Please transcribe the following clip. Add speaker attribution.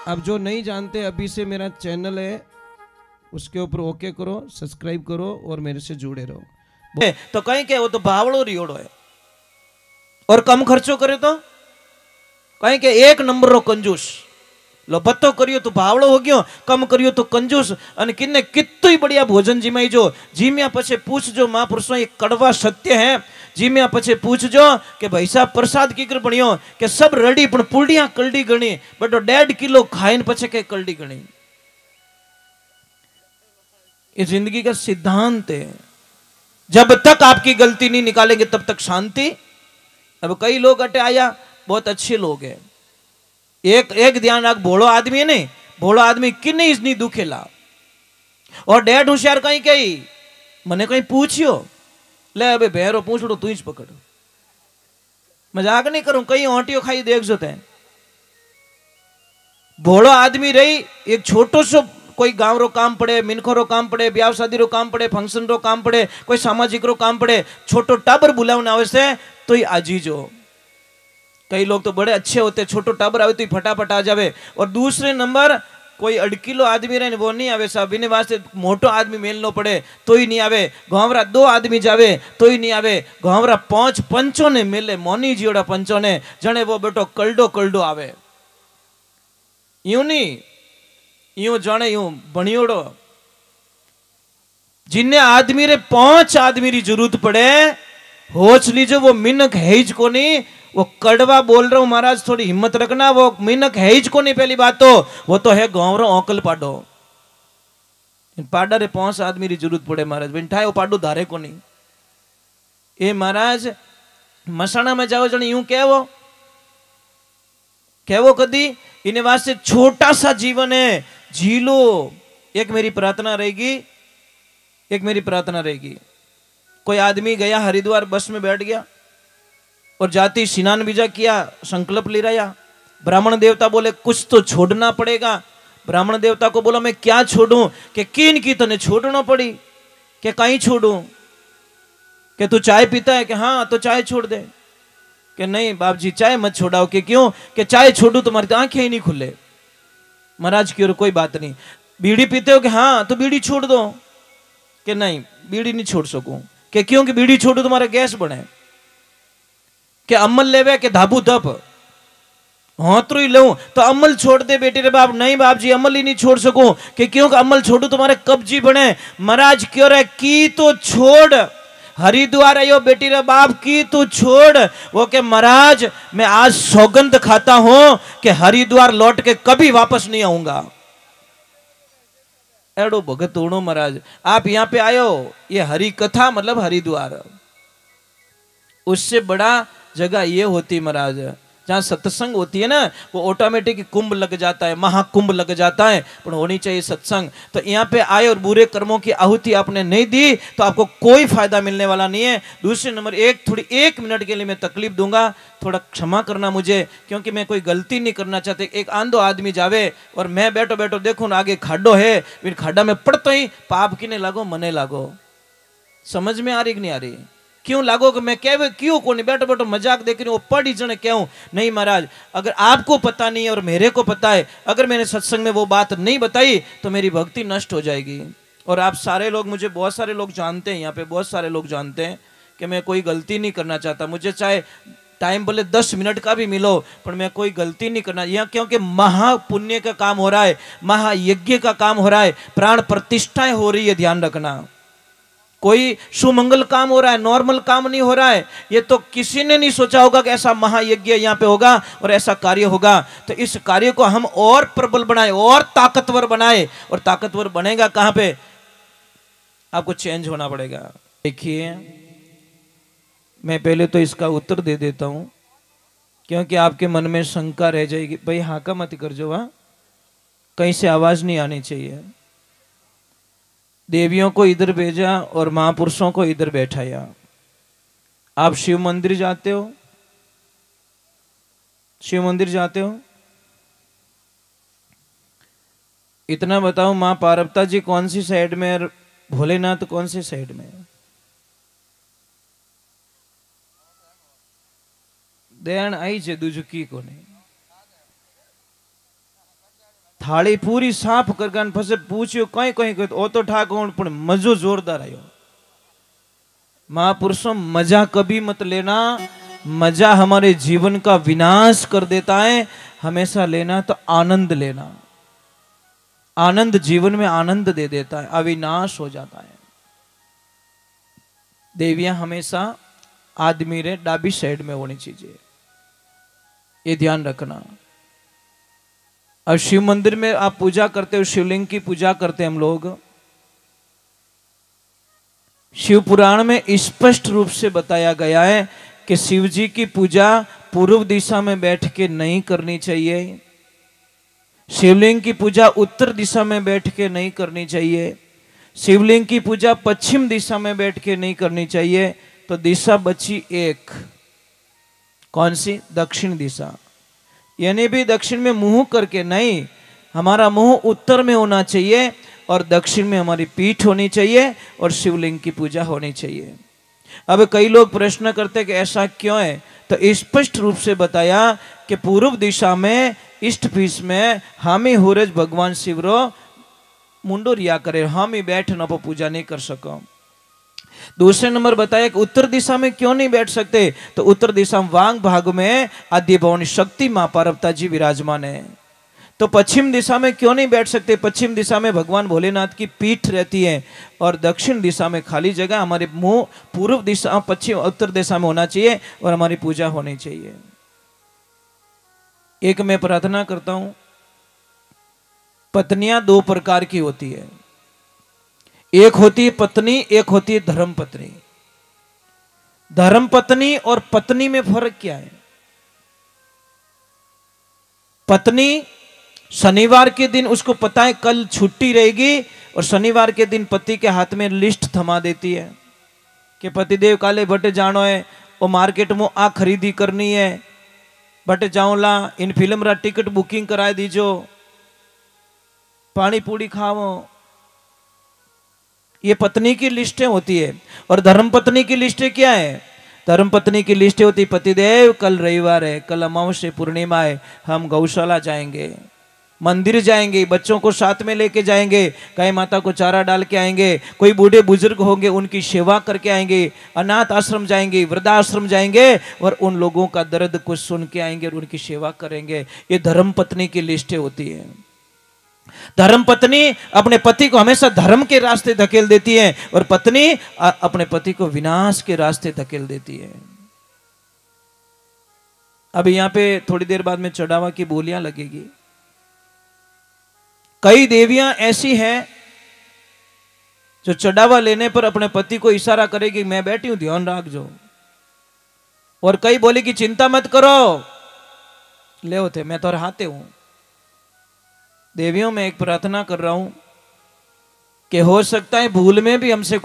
Speaker 1: अब जो नहीं जानते, अभी से मेरा चैनल है, उसके ऊपर ओके करो, सब्सक्राइब करो और मेरे से जुड़े रहो।
Speaker 2: तो कहीं के वो तो भावड़ो रियोड़ो है और कम खर्चो करे तो कहीं के एक नंबर रो कंजूस। लो बत्तो करियो तो भावड़ो हो गयो, कम करियो तो कंजूस। अने किन्ने कितोय बढ़िया भोजन जिमाई जो जीम्या पछे पूछ जो महापुरुषों ये कड़वा सत्य है। जीम्या पछे पूछ जो कि भाई साहब प्रसाद की कर बनियो कि सब रेडी पण पुड़िया कलडी गणी बट 1.5 किलो खाइन पछे के कलडी गणी। ये जिंदगी का सिद्धांत है। जब तक आपकी गलती नहीं निकालेंगे तब तक शांति। अब कई लोग अटे आया बहुत अच्छे लोग हैं, एक ध्यान रख, भोलो आदमी है नहीं, भोलो आदमी किन्ने इसनी दुखेला और डेढ़ होशियार कहीं कहीं मने कहीं पूछियो ले अबे बहरो पूछड़ो तू ही पकड़। मजाक नहीं करूं, कहीं ओटियो खाई देख जो ते भोलो आदमी रही एक छोटो सो कोई गांव रो काम पड़े, मिनखो रो काम पड़े, ब्याह शादी रो काम पड़े, फंक्शन रो काम पड़े, कोई सामाजिक रो काम पड़े, छोटो टाबर बुलावन आवे से तो ही आजी जो। कई लोग तो बड़े अच्छे होते, छोटो टाबर आवे तो ही फटाफट आ जावे। और दूसरे नंबर कोई अड़किलो आदमी रहे वो नहीं आवे साहब, इन्हें वास्ते मोटो आदमी मेलनो पड़े तो ही नहीं आवे। गांवरा 2 आदमी जावे तो ही नहीं आवे। गांवरा 5 पंचों ने मेले, मोनी जीवड़ा पंचों ने जने वो बेटो कलडो कलडो आवे। यूं नहीं, यूं जाने यूं बनियोड़ो जिन्ने आदमी रे 5 आदमी री जरूरत पड़े होच लीजो वो मिनक है को नहीं। वो कड़वा बोल रहा हूं महाराज, थोड़ी हिम्मत रखना, वो मिनक है को नहीं। पहली बात तो वो तो है गांव रो ओकल पाडो। पाडा रे 5 आदमी री जरूरत पड़े महाराज, बिठाए वो पाडो धारे को नहीं। ए महाराज मसाणा में जाओ जने यूं कहवो कदी इन्हें वास्ते छोटा सा जीवन है, जी लो। एक मेरी प्रार्थना रहेगी, एक मेरी प्रार्थना रहेगी। कोई आदमी गया हरिद्वार, बस में बैठ गया और जाति स्नान बीजा किया, संकल्प ले रहा। ब्राह्मण देवता बोले कुछ तो छोड़ना पड़ेगा। ब्राह्मण देवता को बोला मैं क्या छोड़ूं? कि किन की तने छोड़ना पड़ी। कि कहीं छोड़ूं? कि तू चाय पीता है? कि हाँ तो चाय छोड़ दे। कि नहीं बाप जी चाय मत छोड़ाओ। कि क्यों? कि चाय छोड़ू तुम्हारी तो आंखें ही नहीं खुले। महाराज की ओर कोई बात नहीं। बीड़ी पीते हो? कि हाँ तो बीड़ी छोड़ दो। कि नहीं बीड़ी नहीं छोड़ सकूं। कि क्यों? कि बीड़ी छोड़ू तुम्हारा गैस बने। कि अमल लेवे? कि धाबू धप होतरू ही लूं तो अमल छोड़ दे बेटे रे बाप। नहीं बाप जी अमल ही नहीं छोड़ सकूं। कि क्यों? कि अमल छोड़ू तुम्हारे कब्जी बने। महाराज क्यों रे की तो छोड़, हरिद्वार आयो बेटी रे बाप की तू छोड़। वो के महाराज मैं आज सौगंध खाता हूं कि हरिद्वार लौट के कभी वापस नहीं आऊंगा। एडो भगत उड़ो महाराज, आप यहां पे आयो, ये हरि कथा मतलब हरिद्वार। उससे बड़ा जगह ये होती महाराज जहां सत्संग होती है ना, वो ऑटोमेटिक कुंभ लग जाता है, महाकुंभ लग जाता है। पर होनी चाहिए सत्संग। तो यहाँ पे आए और बुरे कर्मों की आहुति आपने नहीं दी तो आपको कोई फायदा मिलने वाला नहीं है। दूसरे नंबर थोड़ी 1 मिनट के लिए मैं तकलीफ दूंगा, थोड़ा क्षमा करना मुझे, क्योंकि मैं कोई गलती नहीं करना चाहते। एक आंधो आदमी जावे और मैं बैठो बैठो देखूं ना आगे खाडो है, फिर खाडा में पड़तो ही पाप किने लागो, मने लागो। समझ में आ रही कि नहीं आ रही? क्यों लागो कि मैं कह क्यों को नहीं बैठो बैठो मजाक देख रही हूँ पढ़ी जने क्यों नहीं। महाराज अगर आपको पता नहीं है और मेरे को पता है, अगर मैंने सत्संग में वो बात नहीं बताई तो मेरी भक्ति नष्ट हो जाएगी। और आप सारे लोग, मुझे बहुत सारे लोग जानते हैं, यहाँ पे बहुत सारे लोग जानते हैं कि मैं कोई गलती नहीं करना चाहता। मुझे चाहे टाइम भले 10 मिनट का भी मिलो पर मैं कोई गलती नहीं करना यहाँ, क्योंकि महापुण्य का काम हो रहा है, महायज्ञ का काम हो रहा है, प्राण प्रतिष्ठाएं हो रही है। ध्यान रखना कोई सुमंगल काम हो रहा है, नॉर्मल काम नहीं हो रहा है। ये तो किसी ने नहीं सोचा होगा कि ऐसा महायज्ञ यहाँ पे होगा और ऐसा कार्य होगा। तो इस कार्य को हम और प्रबल बनाए और ताकतवर बनाए। और ताकतवर बनेगा कहां पे? आपको चेंज होना पड़ेगा। देखिए मैं पहले तो इसका उत्तर दे देता हूं क्योंकि आपके मन में शंका रह जाएगी। भाई हाँ का मत कर जो, वहां कहीं से आवाज नहीं आनी चाहिए। देवियों को इधर भेजा और महापुरुषों को इधर बैठाया। आप शिव मंदिर जाते हो? शिव मंदिर जाते हो? इतना बताओ मां पार्वती जी कौन सी साइड में और भोलेनाथ कौन सी साइड में? देन आई છે दूजू की को नहीं। थाली पूरी साफ करके फसे पूछ्यो कहीं कहीं कहीं ओ तो ठाकुर पण मजो जोरदार आयो। महापुरुषों मजा कभी मत लेना, मजा हमारे जीवन का विनाश कर देता है। हमेशा लेना तो आनंद लेना, आनंद जीवन में आनंद दे देता है, अविनाश हो जाता है। देवियां हमेशा आदमी रे डाबी साइड में होनी चाहिए, ये ध्यान रखना। और शिव मंदिर में आप पूजा करते हो, शिवलिंग की पूजा करते हैं हम लोग, शिव पुराण में स्पष्ट रूप से बताया गया है कि शिव जी की पूजा पूर्व दिशा में बैठ के नहीं करनी चाहिए, शिवलिंग की पूजा उत्तर दिशा में बैठ के नहीं करनी चाहिए, शिवलिंग की पूजा पश्चिम दिशा में बैठ के नहीं करनी चाहिए। तो दिशा बची एक, कौन सी? दक्षिण दिशा। यानी भी दक्षिण में मुंह करके नहीं, हमारा मुंह उत्तर में होना चाहिए और दक्षिण में हमारी पीठ होनी चाहिए और शिवलिंग की पूजा होनी चाहिए। अब कई लोग प्रश्न करते हैं कि ऐसा क्यों है, तो स्पष्ट रूप से बताया कि पूर्व दिशा में इष्ट पीस में हम ही हुरज भगवान शिवरो मुंडो रिया करे, हम ही बैठ न पूजा नहीं कर सको। दूसरे नंबर बताया कि उत्तर दिशा में क्यों नहीं बैठ सकते, तो उत्तर दिशा में वांग भाग में आद्य भवानी शक्ति मां पार्वती जी विराजमान है। तो पश्चिम दिशा में क्यों नहीं बैठ सकते, पश्चिम दिशा में भगवान भोलेनाथ की पीठ रहती है और दक्षिण दिशा में खाली जगह, हमारे मुंह पूर्व दिशा पश्चिम उत्तर दिशा में होना चाहिए और हमारी पूजा होनी चाहिए। एक मैं प्रार्थना करता हूं, पत्नियां दो प्रकार की होती है, एक होती है पत्नी, एक होती है धर्म पत्नी। धर्म पत्नी और पत्नी में फर्क क्या है? पत्नी शनिवार के दिन उसको पता है कल छुट्टी रहेगी और शनिवार के दिन पति के हाथ में लिस्ट थमा देती है कि पतिदेव काले बटे जानो है, वो मार्केट में आ खरीदी करनी है, बटे जाओ ला, इन फिल्म रा टिकट बुकिंग कराए दीजो, पानी पूड़ी खाओ। ये पत्नी की लिस्टें होती है। और धर्म पत्नी की लिस्टें क्या है? धर्म पत्नी की लिस्टें होती, पतिदेव कल रविवार है, कल अमावस्या पूर्णिमा है, हम गौशाला जाएंगे, मंदिर जाएंगे, बच्चों को साथ में लेके जाएंगे, गाय माता को चारा डाल के आएंगे, कोई बूढ़े बुजुर्ग होंगे उनकी सेवा करके आएंगे, अनाथ आश्रम जाएंगे, वृद्धाश्रम जाएंगे और उन लोगों का दर्द को सुन के आएंगे और उनकी सेवा करेंगे। ये धर्म पत्नी की लिस्टें होती है। धर्म पत्नी अपने पति को हमेशा धर्म के रास्ते धकेल देती है और पत्नी अपने पति को विनाश के रास्ते धकेल देती है। अभी यहां पे थोड़ी देर बाद में चढ़ावा की बोलियां लगेगी। कई देवियां ऐसी हैं जो चढ़ावा लेने पर अपने पति को इशारा करेगी, मैं बैठी हूं ध्यान रख जो, और कई बोले कि चिंता मत करो, ले होते मैं तो हाथे हूं। देवियों में एक प्रार्थना कर रहा हूं कि हो सकता है भूल में भी हमसे कोई